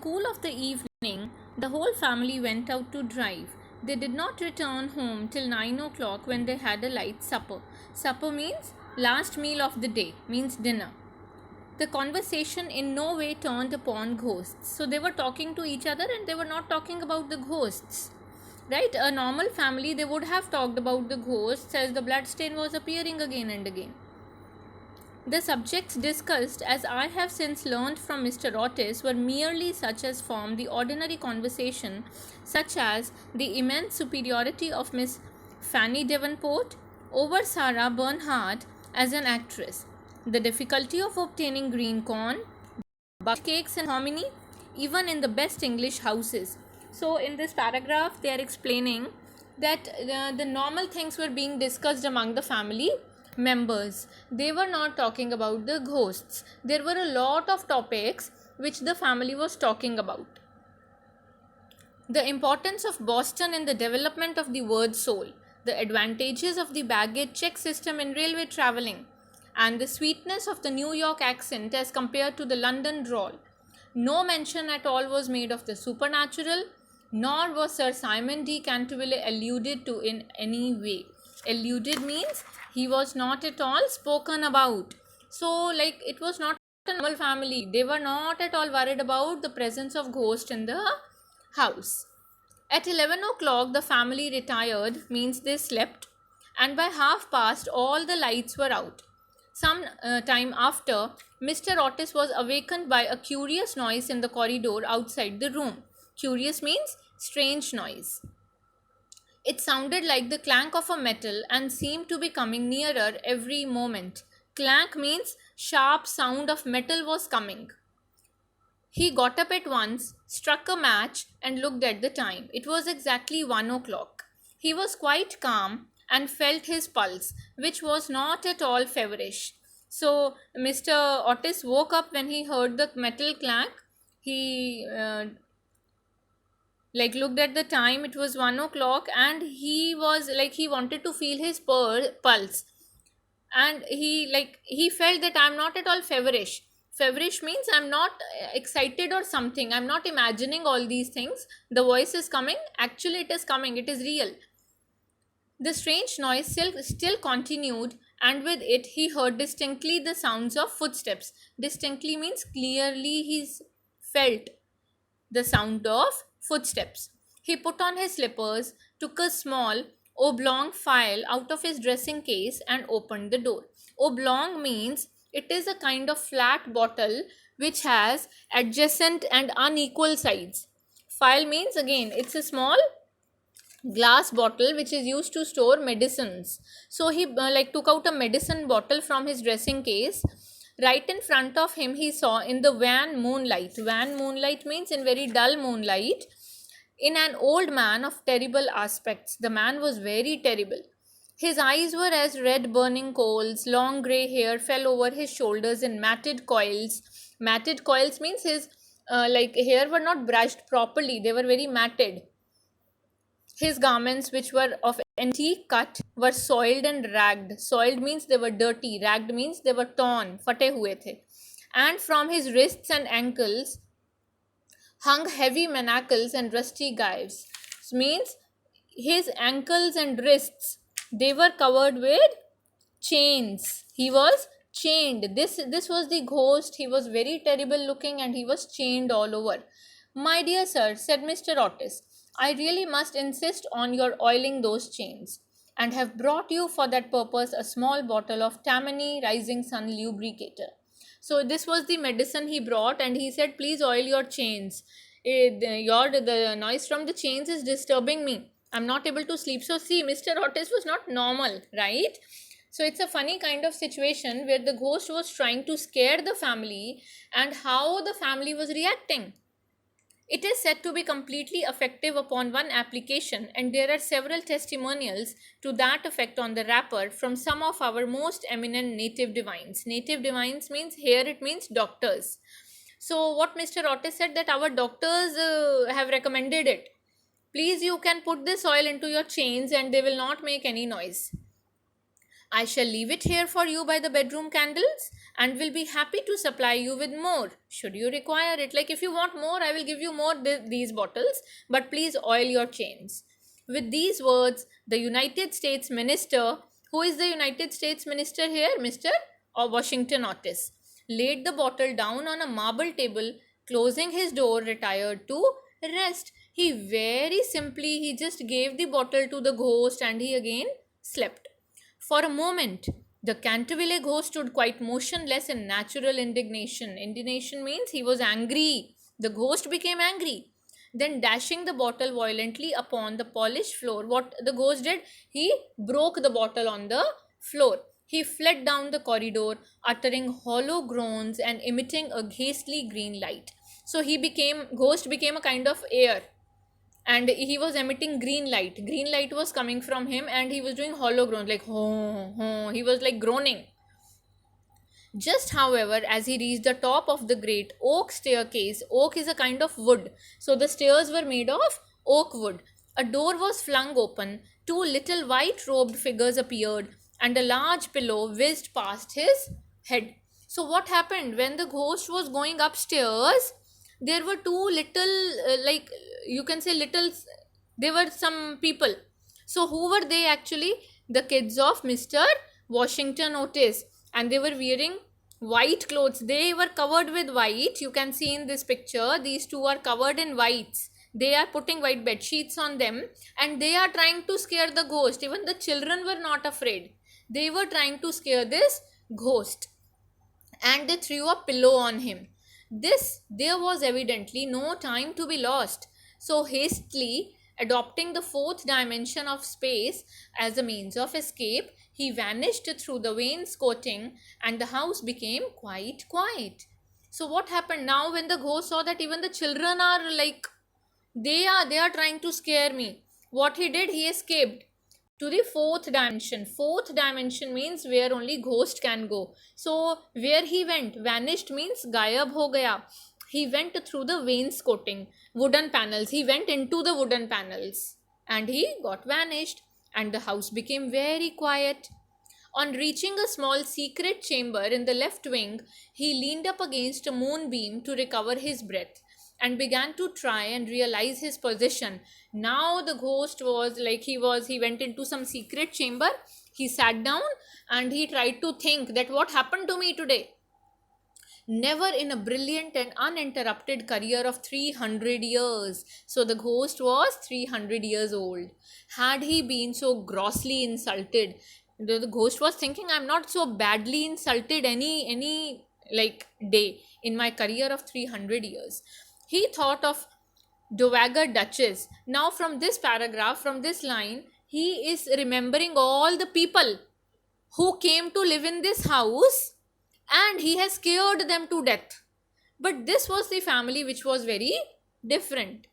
cool of the evening, the whole family went out to drive. They did not return home till 9 o'clock when they had a light supper. Supper means last meal of the day, means dinner. The conversation in no way turned upon ghosts. So they were talking to each other and they were not talking about the ghosts. Right? A normal family, they would have talked about the ghosts as the bloodstain was appearing again and again. The subjects discussed, as I have since learned from Mr. Otis, were merely such as form the ordinary conversation, such as the immense superiority of Miss Fanny Davenport over Sarah Bernhardt as an actress, the difficulty of obtaining green corn, butter cakes and hominy, even in the best English houses. So in this paragraph, they are explaining that the normal things were being discussed among the family members. They were not talking about the ghosts. There were a lot of topics which the family was talking about. The importance of Boston in the development of the word soul, the advantages of the baggage check system in railway traveling, and the sweetness of the New York accent as compared to the London drawl. No mention at all was made of the supernatural, nor was Sir Simon de Canterville alluded to in any way. Alluded means he was not at all spoken about. So, like, it was not a normal family. They were not at all worried about the presence of ghost in the house. At 11 o'clock, the family retired, means they slept, and by 1:30 all the lights were out. Some time after, Mr. Otis was awakened by a curious noise in the corridor outside the room. Curious means strange noise. It sounded like the clank of a metal and seemed to be coming nearer every moment. Clank means sharp sound of metal was coming. He got up at once, struck a match, and looked at the time. It was exactly 1 o'clock. He was quite calm and felt his pulse, which was not at all feverish. So, Mr. Otis woke up when he heard the metal clank. He looked at the time. It was 1 o'clock, and he was he wanted to feel his pulse, and he felt that I'm not at all feverish. Feverish means I'm not excited or something. I'm not imagining all these things. The voice is coming. Actually, it is coming. It is real. The strange noise still continued, and with it he heard distinctly the sounds of footsteps. Distinctly means clearly he felt the sound of footsteps. He put on his slippers, took a small oblong file out of his dressing case, and opened the door. Oblong means it is a kind of flat bottle which has adjacent and unequal sides. File means, again, it's a small glass bottle which is used to store medicines. So he took out a medicine bottle from his dressing case. Right in front of him he saw in the wan moonlight. Wan moonlight means in very dull moonlight, in an old man of terrible aspects. The man was very terrible. His eyes were as red burning coals. Long grey hair fell over his shoulders in matted coils. Matted coils means his hair were not brushed properly. They were very matted. His garments, which were of antique cut, were soiled and ragged. Soiled means they were dirty. Ragged means they were torn. Fate hue the. And from his wrists and ankles hung heavy manacles and rusty gyves. Means his ankles and wrists, they were covered with chains. He was chained. This was the ghost. He was very terrible looking, and he was chained all over. My dear sir, said Mr. Otis, I really must insist on your oiling those chains, and have brought you for that purpose a small bottle of Tammany Rising Sun lubricator. So this was the medicine he brought, and he said, please oil your chains. The noise from the chains is disturbing me. I'm not able to sleep. So see, Mr. Otis was not normal, right? So it's a funny kind of situation where the ghost was trying to scare the family, and how the family was reacting. It is said to be completely effective upon one application, and there are several testimonials to that effect on the wrapper from some of our most eminent native divines. Native divines means, here it means doctors. So what Mr. Otis said, that our doctors have recommended it. Please, you can put this oil into your chains and they will not make any noise. I shall leave it here for you by the bedroom candles and will be happy to supply you with more should you require it. Like, if you want more, I will give you more these bottles, but please oil your chains. With these words, the United States minister, who is the United States minister here? Mr. Washington Otis, laid the bottle down on a marble table, closing his door, retired to rest. He very simply, he just gave the bottle to the ghost and he again slept. For a moment, the Canterville ghost stood quite motionless in natural indignation. Indignation means he was angry. The ghost became angry. Then, dashing the bottle violently upon the polished floor, what the ghost did? He broke the bottle on the floor. He fled down the corridor, uttering hollow groans and emitting a ghastly green light. So ghost became a kind of air, and he was emitting green light. Green light was coming from him, and he was doing hollow groans, like ho ho. He was like groaning. Just, however, as he reached the top of the great oak staircase, oak is a kind of wood, so the stairs were made of oak wood. A door was flung open, two little white robed figures appeared, and a large pillow whizzed past his head. So, what happened when the ghost was going upstairs? There were two little, like you can say, little, there were some people. So, who were they actually? The kids of Mr. Washington Otis, and they were wearing white clothes. They were covered with white. You can see in this picture, these two are covered in whites. They are putting white bed sheets on them, and they are trying to scare the ghost. Even the children were not afraid. They were trying to scare this ghost, and they threw a pillow on him. There was evidently no time to be lost. So, hastily adopting the fourth dimension of space as a means of escape, he vanished through the wainscoting, and the house became quite quiet. So, what happened now when the ghost saw that even the children are like, they are trying to scare me? What he did, he escaped to the fourth dimension. Fourth dimension means where only ghost can go. So, where he went, vanished means gayab ho gaya. He went through the wainscoting, wooden panels. He went into the wooden panels and he got vanished, and the house became very quiet. On reaching a small secret chamber in the left wing, he leaned up against a moonbeam to recover his breath and began to try and realize his position. Now the ghost was like, he went into some secret chamber, he sat down and he tried to think that what happened to me today. Never in a brilliant and uninterrupted career of 300 years. So the ghost was 300 years old. Had he been so grossly insulted? The ghost was thinking, I'm not so badly insulted any like day in my career of 300 years. He thought of Dowager Duchess. Now, from this paragraph, from this line, he is remembering all the people who came to live in this house, and he has scared them to death. But this was the family which was very different.